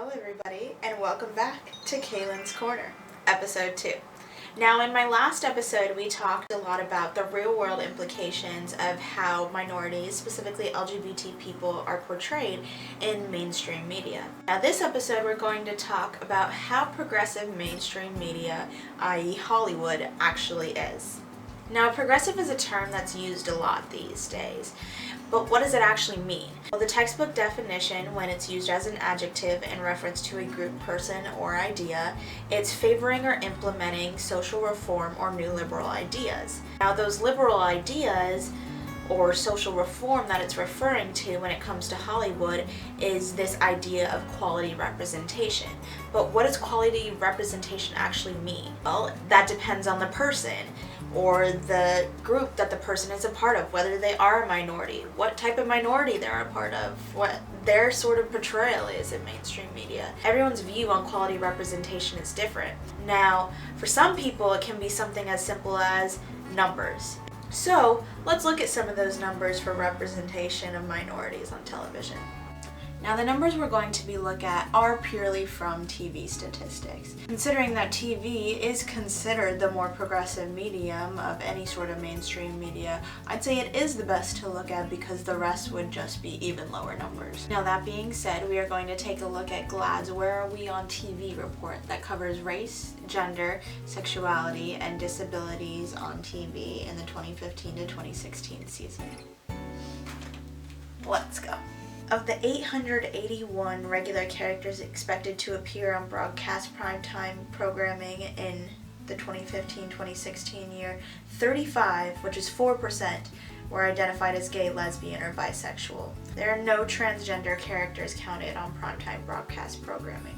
Hello everybody, and welcome back to Kalyn's Korner, Episode 2. Now, in my last episode, we talked a lot about the real-world implications of how minorities, specifically LGBT people, are portrayed in mainstream media. Now, this episode, we're going to talk about how progressive mainstream media, i.e. Hollywood, actually is. Now, progressive is a term that's used a lot these days, but what does it actually mean? Well, the textbook definition, when it's used as an adjective in reference to a group, person, or idea, it's favoring or implementing social reform or new liberal ideas. Now, those liberal ideas or social reform that it's referring to when it comes to Hollywood is this idea of quality representation. But what does quality representation actually mean? Well, that depends on the person or the group that the person is a part of, whether they are a minority, what type of minority they're a part of, what their sort of portrayal is in mainstream media. Everyone's view on quality representation is different. Now, for some people, it can be something as simple as numbers. So, let's look at some of those numbers for representation of minorities on television. Now, the numbers we're going to be looking at are purely from TV statistics. Considering that TV is considered the more progressive medium of any sort of mainstream media, I'd say it is the best to look at because the rest would just be even lower numbers. Now, that being said, we are going to take a look at GLAAD's Where Are We on TV report that covers race, gender, sexuality, and disabilities on TV in the 2015 to 2016 season. Let's go. Of the 881 regular characters expected to appear on broadcast primetime programming in the 2015-2016 year, 35, which is 4%, were identified as gay, lesbian, or bisexual. There are no transgender characters counted on primetime broadcast programming.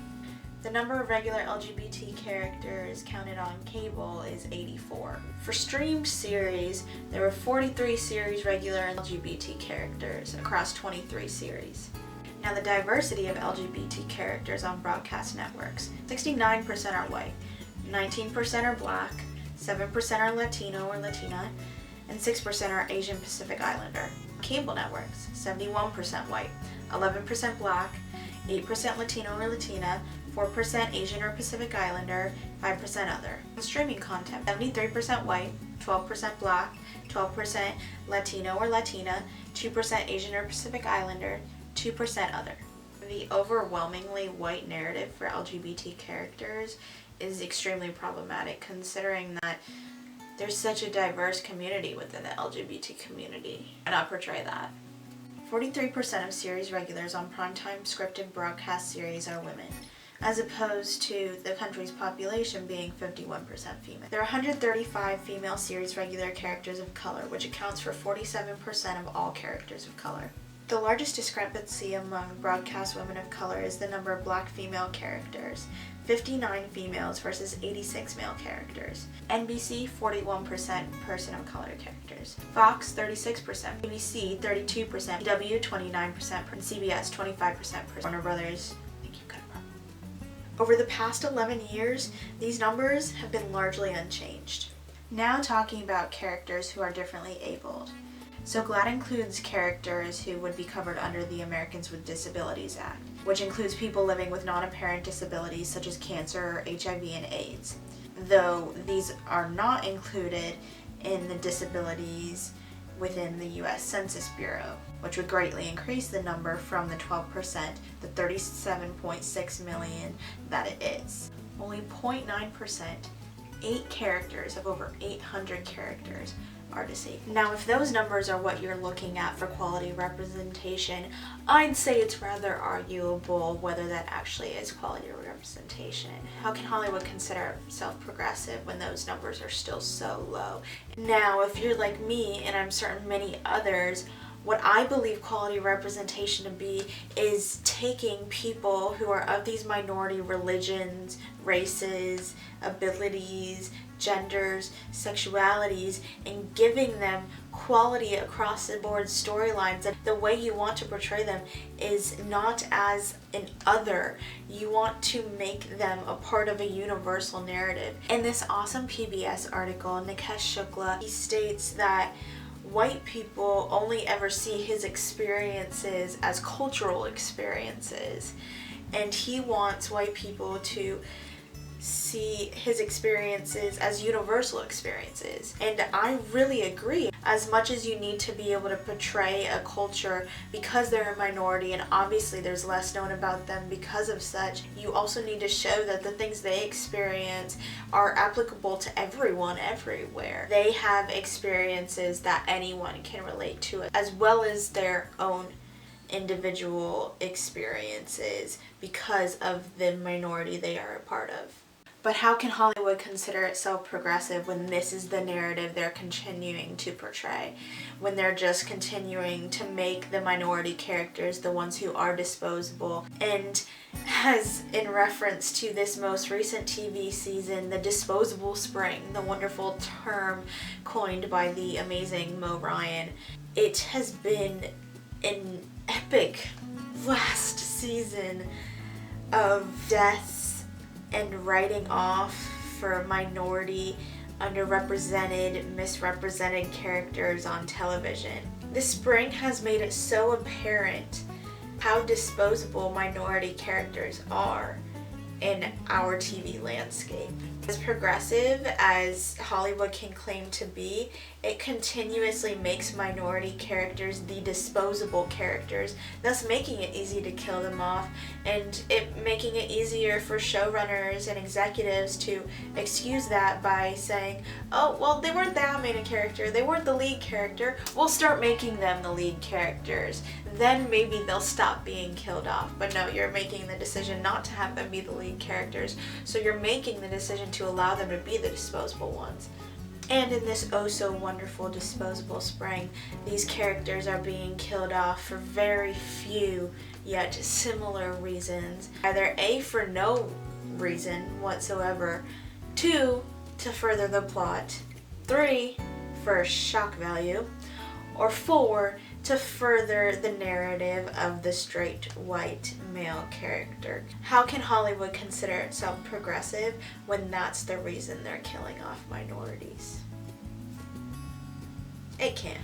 The number of regular LGBT characters counted on cable is 84. For streamed series, there were 43 series regular LGBT characters across 23 series. Now, the diversity of LGBT characters on broadcast networks: 69% are white, 19% are black, 7% are Latino or Latina, and 6% are Asian Pacific Islander. Cable networks: 71% white, 11% black, 8% Latino or Latina, 4% Asian or Pacific Islander, 5% other. Streaming content: 73% white, 12% black, 12% Latino or Latina, 2% Asian or Pacific Islander, 2% other. The overwhelmingly white narrative for LGBT characters is extremely problematic, considering that there's such a diverse community within the LGBT community. Why not portray that? 43% of series regulars on primetime scripted broadcast series are women, as opposed to the country's population being 51% female. There are 135 female series regular characters of color, which accounts for 47% of all characters of color. The largest discrepancy among broadcast women of color is the number of black female characters: 59 females versus 86 male characters. NBC, 41% person of color characters. Fox, 36%. ABC, 32%. CW, 29%. And CBS, 25%. Warner Brothers. Over the past 11 years, these numbers have been largely unchanged. Now talking about characters who are differently abled. So GLAAD includes characters who would be covered under the Americans with Disabilities Act, which includes people living with non-apparent disabilities such as cancer, HIV, and AIDS. Though these are not included in the disabilities within the U.S. Census Bureau, which would greatly increase the number from the 12% to 37.6 million that it is. Only 0.9%, 8 characters of over 800 characters, are disabled. Now, if those numbers are what you're looking at for quality representation, I'd say it's rather arguable whether that actually is quality representation. How can Hollywood consider itself progressive when those numbers are still so low? Now, if you're like me, and I'm certain many others, what I believe quality representation to be is taking people who are of these minority religions, races, abilities, genders, sexualities, and giving them quality across the board storylines. That the way you want to portray them is not as an other. You want to make them a part of a universal narrative. In this awesome PBS article, Nikesh Shukla, he states that white people only ever see his experiences as cultural experiences, and he wants white people to see his experiences as universal experiences. And I really agree. As much as you need to be able to portray a culture because they're a minority and obviously there's less known about them because of such, you also need to show that the things they experience are applicable to everyone everywhere. They have experiences that anyone can relate to, as well as their own individual experiences because of the minority they are a part of. But how can Hollywood consider itself progressive when this is the narrative they're continuing to portray? When they're just continuing to make the minority characters the ones who are disposable? And as in reference to this most recent TV season, the disposable spring, the wonderful term coined by the amazing Mo Ryan, it has been an epic last season of deaths and writing off for minority, underrepresented, misrepresented characters on television. This spring has made it so apparent how disposable minority characters are in our TV landscape. As progressive as Hollywood can claim to be, it continuously makes minority characters the disposable characters, thus making it easy to kill them off, and it making it easier for showrunners and executives to excuse that by saying, oh, well, they weren't that main a character, they weren't the lead character, we'll start making them the lead characters. Then maybe they'll stop being killed off. But no, you're making the decision not to have them be the lead characters, so you're making the decision to allow them to be the disposable ones. And in this oh so wonderful disposable spring, these characters are being killed off for very few yet similar reasons. Either A, for no reason whatsoever, 2, to further the plot, 3, for shock value, or 4, to further the narrative of the straight white male character. How can Hollywood consider itself progressive when that's the reason they're killing off minorities? It can't.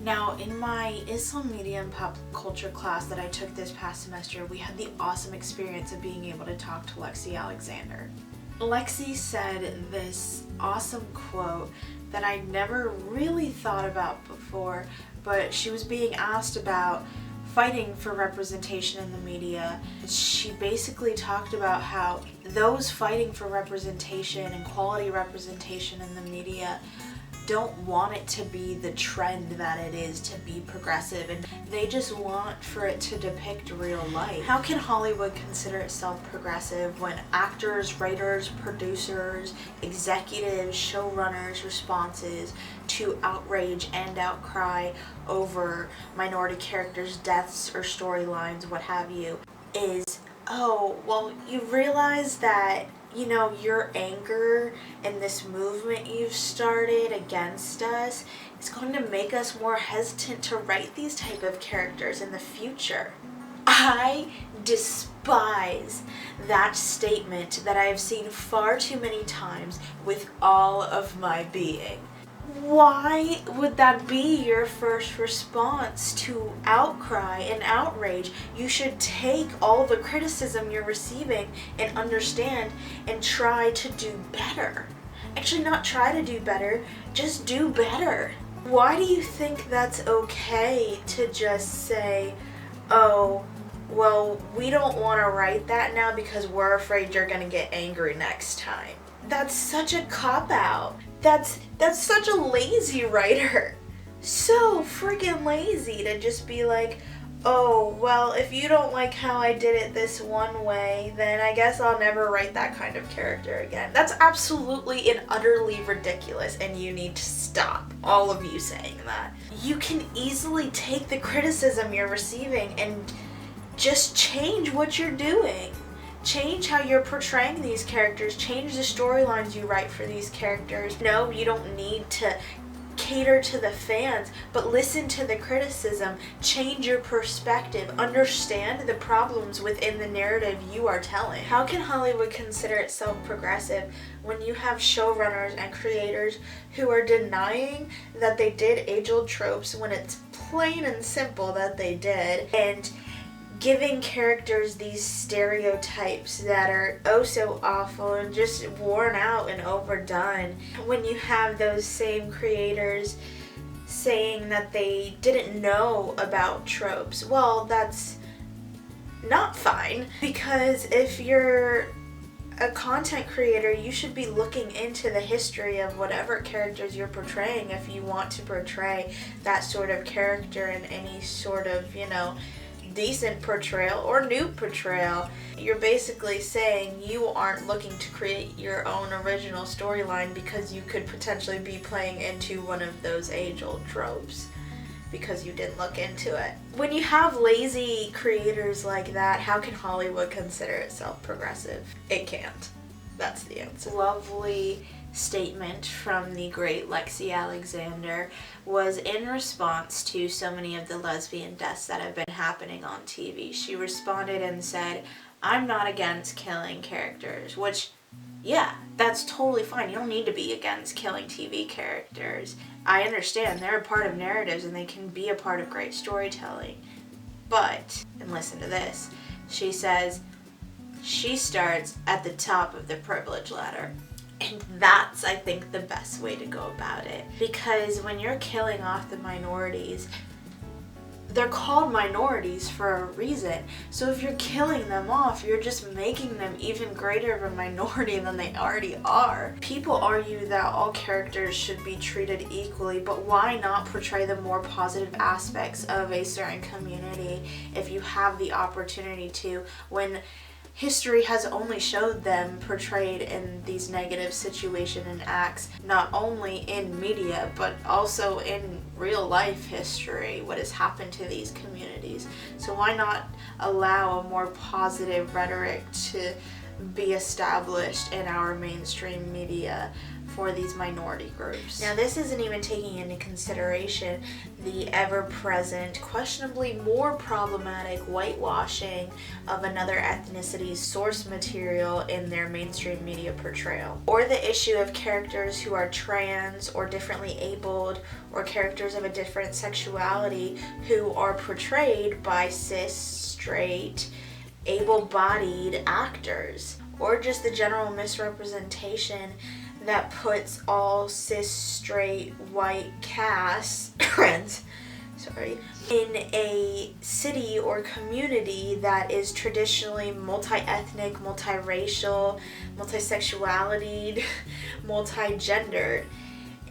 Now, in my Islam media and pop culture class that I took this past semester, we had the awesome experience of being able to talk to Lexi Alexander. Lexi said this awesome quote that I never really thought about before, but she was being asked about fighting for representation in the media. She basically talked about how those fighting for representation and quality representation in the media don't want it to be the trend that it is to be progressive, and they just want for it to depict real life. How can Hollywood consider itself progressive when actors, writers, producers, executives, showrunners' responses to outrage and outcry over minority characters' deaths or storylines, what have you, is, oh, well, you realize that your anger and this movement you've started against us is going to make us more hesitant to write these type of characters in the future. I despise that statement that I have seen far too many times with all of my being. Why would that be your first response to outcry and outrage? You should take all the criticism you're receiving and understand and try to do better. Actually, not try to do better, just do better. Why do you think that's okay to just say, oh, well, we don't want to write that now because we're afraid you're going to get angry next time? That's such a cop-out. That's such a lazy writer. So freaking lazy to just be like, oh, well, if you don't like how I did it this one way, then I guess I'll never write that kind of character again. That's absolutely and utterly ridiculous, and you need to stop, all of you saying that. You can easily take the criticism you're receiving and just change what you're doing. Change how you're portraying these characters. Change the storylines you write for these characters. No, you don't need to cater to the fans, but listen to the criticism. Change your perspective. Understand the problems within the narrative you are telling. How can Hollywood consider itself progressive when you have showrunners and creators who are denying that they did age-old tropes when it's plain and simple that they did, and giving characters these stereotypes that are oh so awful and just worn out and overdone. When you have those same creators saying that they didn't know about tropes, well, that's not fine, because if you're a content creator, you should be looking into the history of whatever characters you're portraying if you want to portray that sort of character in any sort of, decent portrayal or new portrayal. You're basically saying you aren't looking to create your own original storyline because you could potentially be playing into one of those age-old tropes because you didn't look into it. When you have lazy creators like that, how can Hollywood consider itself progressive? It can't. That's the answer. Lovely statement from the great Lexi Alexander was in response to so many of the lesbian deaths that have been happening on TV. She responded and said, "I'm not against killing characters," which, yeah, that's totally fine. You don't need to be against killing TV characters. I understand they're a part of narratives and they can be a part of great storytelling. But, and listen to this, she says, she starts at the top of the privilege ladder. And that's, I think, the best way to go about it. Because when you're killing off the minorities, they're called minorities for a reason. So if you're killing them off, you're just making them even greater of a minority than they already are. People argue that all characters should be treated equally, but why not portray the more positive aspects of a certain community if you have the opportunity to, when history has only showed them portrayed in these negative situations and acts, not only in media, but also in real life history, what has happened to these communities. So why not allow a more positive rhetoric to be established in our mainstream media for these minority groups? Now, this isn't even taking into consideration the ever-present, questionably more problematic whitewashing of another ethnicity's source material in their mainstream media portrayal, or the issue of characters who are trans or differently abled, or characters of a different sexuality who are portrayed by cis, straight, able-bodied actors, or just the general misrepresentation that puts all cis, straight, white cast in a city or community that is traditionally multi-ethnic, multiracial, multisexuality, multi-gendered,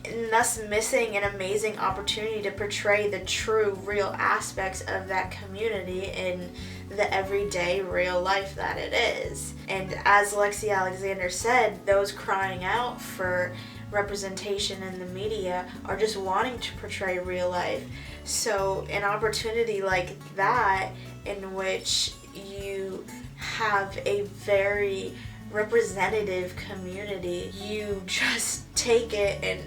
and thus missing an amazing opportunity to portray the true, real aspects of that community in the everyday, real life that it is. And as Lexi Alexander said, those crying out for representation in the media are just wanting to portray real life. So an opportunity like that, in which you have a very representative community, you just take it and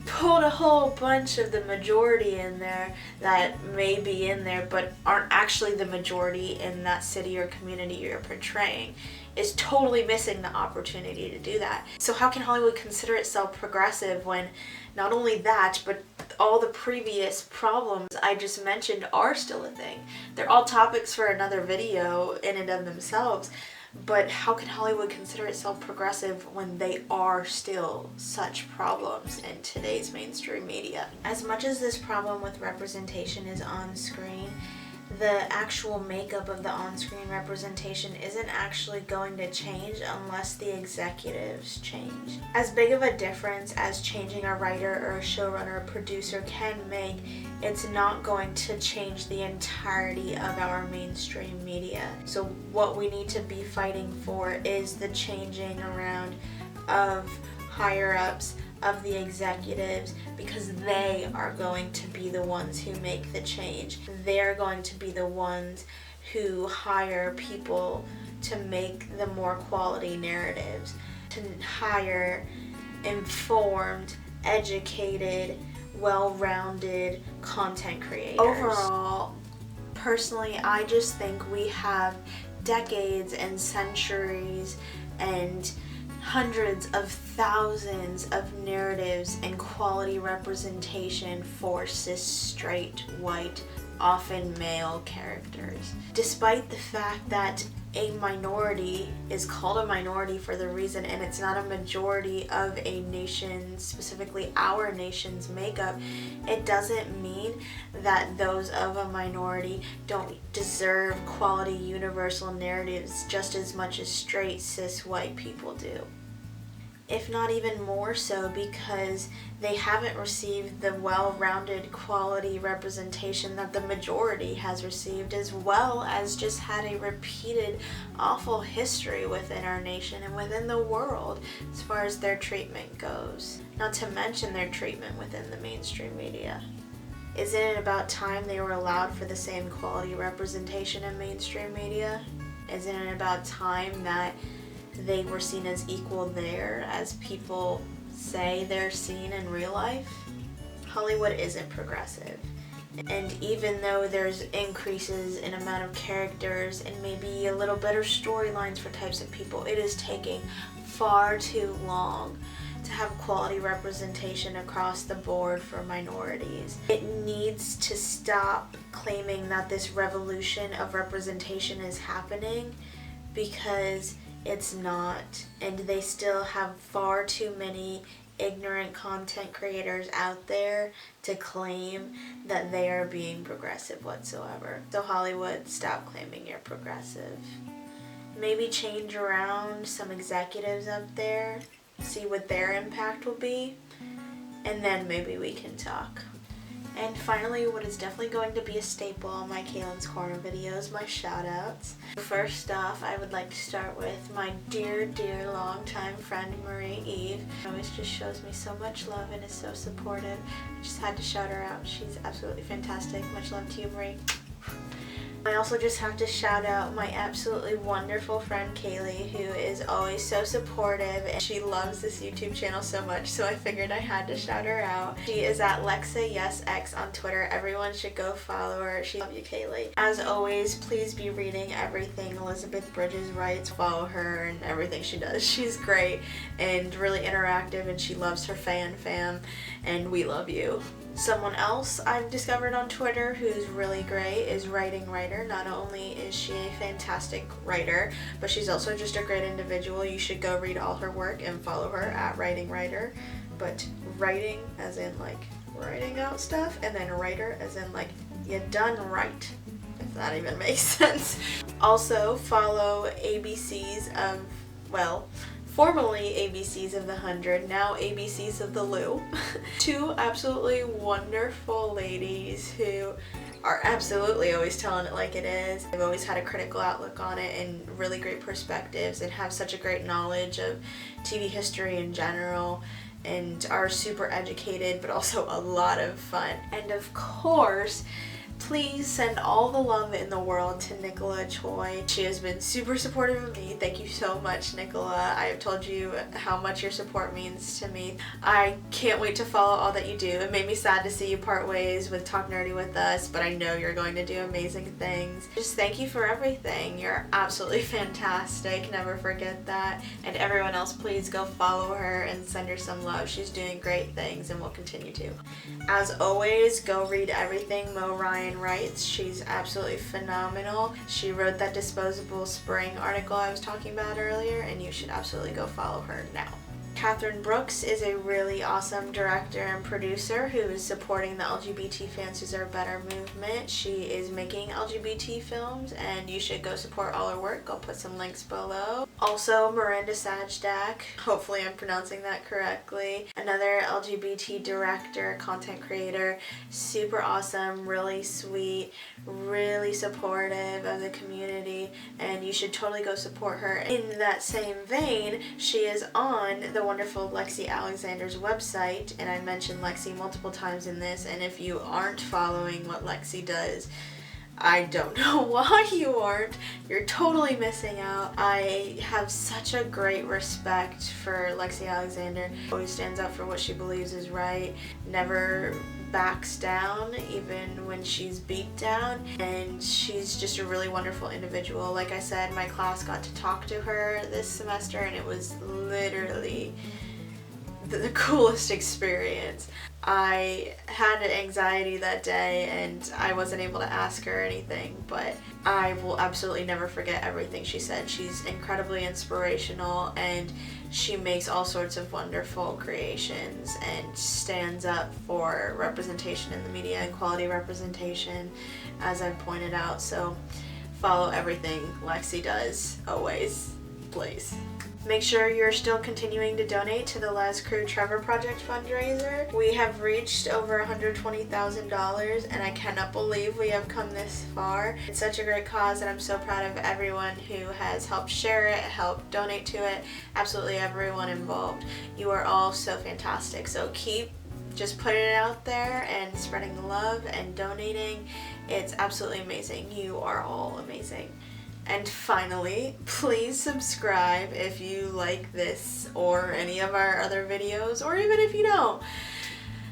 put a whole bunch of the majority in there that may be in there but aren't actually the majority in that city or community you're portraying, is totally missing the opportunity to do that. So how can Hollywood consider itself progressive when not only that, but all the previous problems I just mentioned are still a thing? They're all topics for another video in and of themselves. But how can Hollywood consider itself progressive when they are still such problems in today's mainstream media? As much as this problem with representation is on screen, the actual makeup of the on-screen representation isn't actually going to change unless the executives change. As big of a difference as changing a writer or a showrunner or producer can make, it's not going to change the entirety of our mainstream media. So what we need to be fighting for is the changing around of higher-ups, of the executives, because they are going to be the ones who make the change. They're going to be the ones who hire people to make the more quality narratives, to hire informed, educated, well-rounded content creators. Overall, personally, I just think we have decades and centuries and hundreds of thousands of narratives and quality representation for cis, straight, white, often male characters. Despite the fact that a minority is called a minority for the reason, and it's not a majority of a nation, specifically our nation's makeup, it doesn't mean that those of a minority don't deserve quality universal narratives just as much as straight cis white people do. If not even more so, because they haven't received the well-rounded quality representation that the majority has received, as well as just had a repeated awful history within our nation and within the world as far as their treatment goes. Not to mention their treatment within the mainstream media. Isn't it about time they were allowed for the same quality representation in mainstream media? Isn't it about time that they were seen as equal there as people say they're seen in real life? Hollywood isn't progressive. And even though there's increases in amount of characters and maybe a little better storylines for types of people, it is taking far too long to have quality representation across the board for minorities. It needs to stop claiming that this revolution of representation is happening, because it's not, and they still have far too many ignorant content creators out there to claim that they are being progressive whatsoever. So Hollywood, stop claiming you're progressive. Maybe change around some executives up there, see what their impact will be, and then maybe we can talk. And finally, what is definitely going to be a staple on my Kalyn's Korner videos, my shoutouts. First off, I would like to start with my dear, dear longtime friend Marie Eve. She always just shows me so much love and is so supportive. I just had to shout her out. She's absolutely fantastic. Much love to you, Marie. I also just have to shout out my absolutely wonderful friend Kaylee, who is always so supportive, and she loves this YouTube channel so much, so I figured I had to shout her out. She is at LexaYesX on Twitter. Everyone should go follow her. She love you, Kaylee. As always, please be reading everything Elizabeth Bridges writes. Follow her and everything she does. She's great and really interactive, and she loves her fam, and we love you. Someone else I've discovered on Twitter who's really great is Writing Writer. Not only is she a fantastic writer, but she's also just a great individual. You should go read all her work and follow her at Writing Writer. But writing as in like writing out stuff, and then writer as in like you done right, if that even makes sense. Also follow ABCs of, well, formerly ABCs of the 100, now ABCs of the Lou. Two absolutely wonderful ladies who are absolutely always telling it like it is. They've always had a critical outlook on it and really great perspectives, and have such a great knowledge of TV history in general, and are super educated but also a lot of fun. And of course, please send all the love in the world to Nicola Choi. She has been super supportive of me. Thank you so much, Nicola. I have told you how much your support means to me. I can't wait to follow all that you do. It made me sad to see you part ways with Talk Nerdy with Us, but I know you're going to do amazing things. Just thank you for everything. You're absolutely fantastic. Never forget that. And everyone else, please go follow her and send her some love. She's doing great things and will continue to. As always, go read everything Mo Ryan writes. She's absolutely phenomenal. She wrote that Disposable Spring article I was talking about earlier, and you should absolutely go follow her now. Katherine Brooks is a really awesome director and producer who is supporting the LGBT Fans Deserve Better movement. She is making LGBT films, and you should go support all her work. I'll put some links below. Also, MIranda Sajdak, hopefully I'm pronouncing that correctly, another LGBT director, content creator, super awesome, really sweet, really supportive of the community, and you should totally go support her. In that same vein, she is on the wonderful Lexi Alexander's website, and I mentioned Lexi multiple times in this, and if you aren't following what Lexi does, I don't know why you aren't. You're totally missing out. I have such a great respect for Lexi Alexander. Always stands up for what she believes is right, never backs down even when she's beat down, and she's just a really wonderful individual. Like I said, my class got to talk to her this semester, and it was literally the coolest experience. I had anxiety that day and I wasn't able to ask her anything, but I will absolutely never forget everything she said. She's incredibly inspirational and she makes all sorts of wonderful creations and stands up for representation in the media and quality representation, as I've pointed out. So follow everything Lexi does, always, please. Make sure you're still continuing to donate to the Les Crew Trevor Project fundraiser. We have reached over $120,000 and I cannot believe we have come this far. It's such a great cause and I'm so proud of everyone who has helped share it, helped donate to it, absolutely everyone involved. You are all so fantastic. So keep just putting it out there and spreading the love and donating. It's absolutely amazing. You are all amazing. And finally, please subscribe if you like this or any of our other videos, or even if you don't.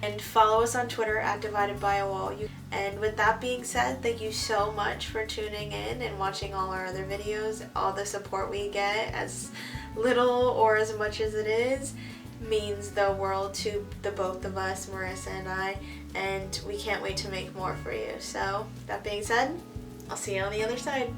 And follow us on Twitter at DividedByAWall. And with that being said, thank you so much for tuning in and watching all our other videos. All the support we get, as little or as much as it is, means the world to the both of us, Marissa and I, and we can't wait to make more for you. So, that being said, I'll see you on the other side.